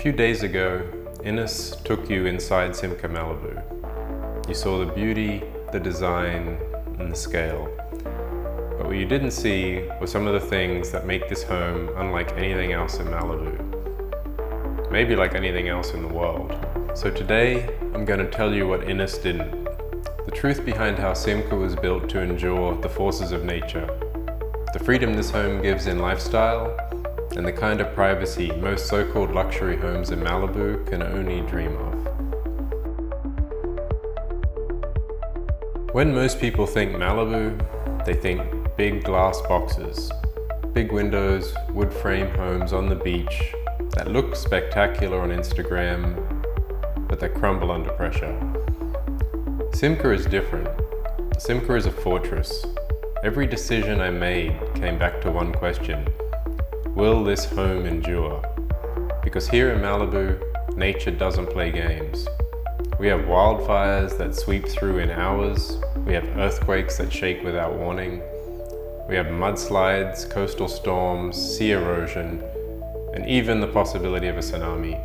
few days ago, Enes took you inside Simka Malibu. You saw the beauty, the design, and the scale. But what you didn't see were some of the things that make this home unlike anything else in Malibu. Maybe like anything else in the world. So today, I'm going to tell you what Enes didn't. The truth behind how Simka was built to endure the forces of nature. The freedom this home gives in lifestyle, and the kind of privacy most so-called luxury homes in Malibu can only dream of. When most people think Malibu, they think big glass boxes, big windows, wood frame homes on the beach that look spectacular on Instagram, but that crumble under pressure. Simka is different. Simka is a fortress. Every decision I made came back to one question: will this home endure? Because here in Malibu, nature doesn't play games. We have wildfires that sweep through in hours. We have earthquakes that shake without warning. We have mudslides, coastal storms, sea erosion, and even the possibility of a tsunami.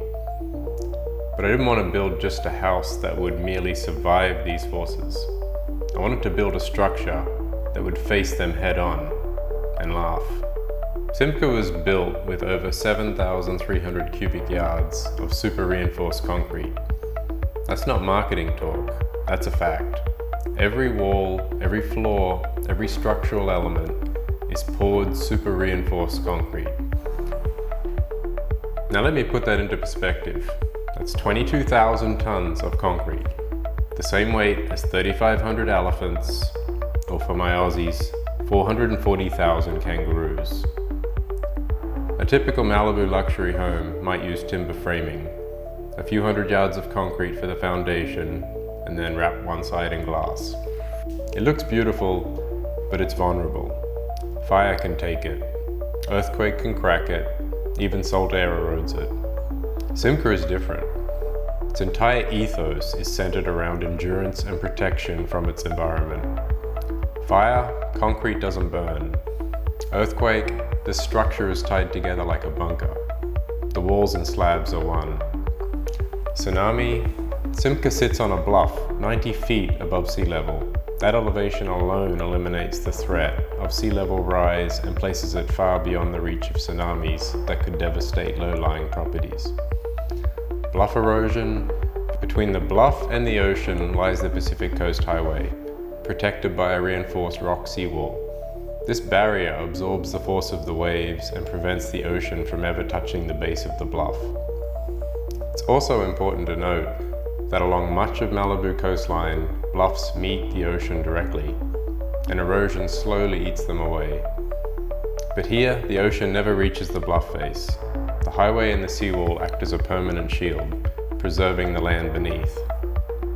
But I didn't want to build just a house that would merely survive these forces. I wanted to build a structure that would face them head on and laugh. Simka was built with over 7,300 cubic yards of super reinforced concrete. That's not marketing talk, that's a fact. Every wall, every floor, every structural element is poured super reinforced concrete. Now let me put that into perspective. That's 22,000 tons of concrete, the same weight as 3,500 elephants, or for my Aussies, 440,000 kangaroos. A typical Malibu luxury home might use timber framing, a few hundred yards of concrete for the foundation, and then wrap one side in glass. It looks beautiful, but it's vulnerable. Fire can take it, earthquake can crack it, even salt air erodes it. Simka is different. Its entire ethos is centered around endurance and protection from its environment. Fire, concrete doesn't burn. Earthquake, the structure is tied together like a bunker. The walls and slabs are one. Tsunami, Simka sits on a bluff 90 feet above sea level. That elevation alone eliminates the threat of sea level rise and places it far beyond the reach of tsunamis that could devastate low-lying properties. Bluff erosion, between the bluff and the ocean lies the Pacific Coast Highway, protected by a reinforced rock seawall. This barrier absorbs the force of the waves and prevents the ocean from ever touching the base of the bluff. It's also important to note that along much of Malibu coastline, bluffs meet the ocean directly, and erosion slowly eats them away. But here, the ocean never reaches the bluff face. The highway and the seawall act as a permanent shield, preserving the land beneath.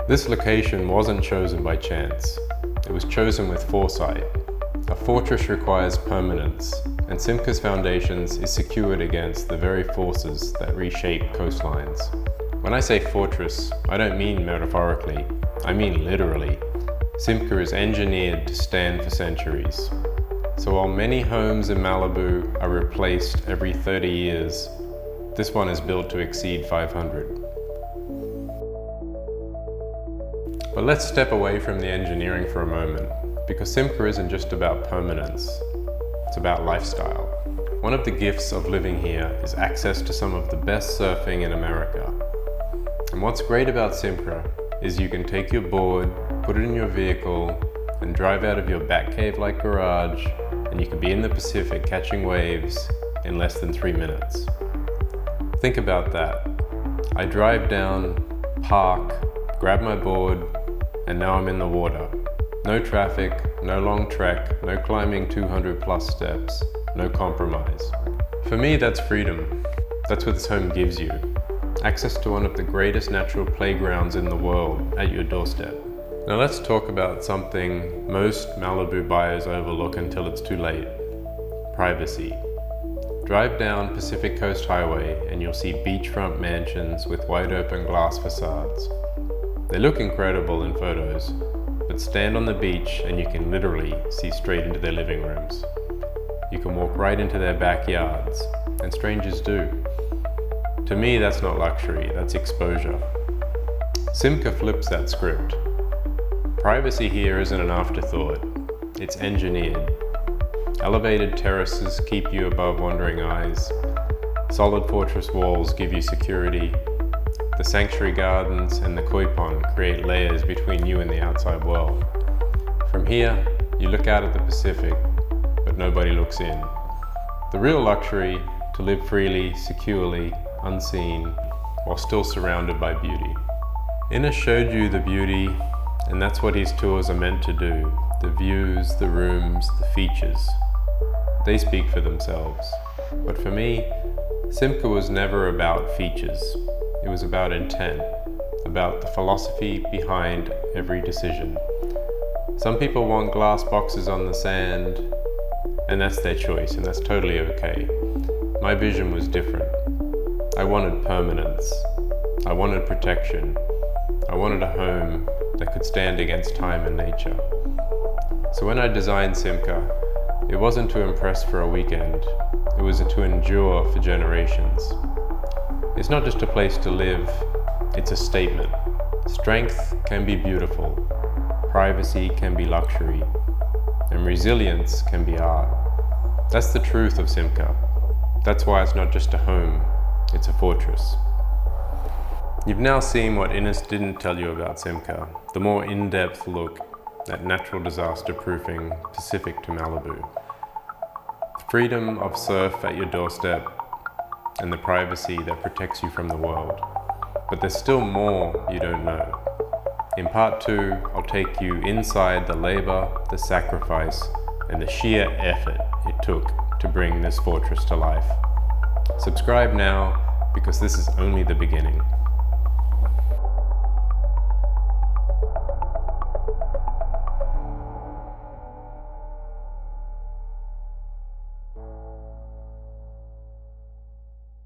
This location wasn't chosen by chance. It was chosen with foresight. A fortress requires permanence, and Simka's foundations is secured against the very forces that reshape coastlines. When I say fortress, I don't mean metaphorically, I mean literally. Simka is engineered to stand for centuries. So while many homes in Malibu are replaced every 30 years, this one is built to exceed 500. But let's step away from the engineering for a moment, because Simka isn't just about permanence, it's about lifestyle. One of the gifts of living here is access to some of the best surfing in America. And what's great about Simka is you can take your board, put it in your vehicle, and drive out of your Batcave-like garage, and you can be in the Pacific catching waves in less than 3 minutes. Think about that. I drive down, park, grab my board, and now I'm in the water. No traffic, no long trek, no climbing 200 plus steps, no compromise. For me, that's freedom. That's what this home gives you. Access to one of the greatest natural playgrounds in the world at your doorstep. Now let's talk about something most Malibu buyers overlook until it's too late. Privacy. Drive down Pacific Coast Highway and you'll see beachfront mansions with wide open glass facades. They look incredible in photos, but stand on the beach and you can literally see straight into their living rooms. You can walk right into their backyards, and strangers do. To me, that's not luxury, that's exposure. Simka flips that script. Privacy here isn't an afterthought, it's engineered. Elevated terraces keep you above wandering eyes. Solid fortress walls give you security. The sanctuary gardens and the koi pond create layers between you and the outside world. From here, you look out at the Pacific, but nobody looks in. The real luxury, to live freely, securely, unseen, while still surrounded by beauty. Enes showed you the beauty, and that's what his tours are meant to do. The views, the rooms, the features. They speak for themselves. But for me, Simka was never about features. It was about intent, about the philosophy behind every decision. Some people want glass boxes on the sand, and that's their choice, and that's totally okay. My vision was different. I wanted permanence. I wanted protection. I wanted a home that could stand against time and nature. So when I designed Simka, it wasn't to impress for a weekend. It was to endure for generations. It's not just a place to live, it's a statement. Strength can be beautiful, privacy can be luxury, and resilience can be art. That's the truth of Simka. That's why it's not just a home, it's a fortress. You've now seen what Enes didn't tell you about Simka, the more in-depth look at natural disaster proofing Pacific to Malibu. The freedom of surf at your doorstep and the privacy that protects you from the world. But there's still more you don't know. In part 2, I'll take you inside the labor, the sacrifice, and the sheer effort it took to bring this fortress to life. Subscribe now, because this is only the beginning.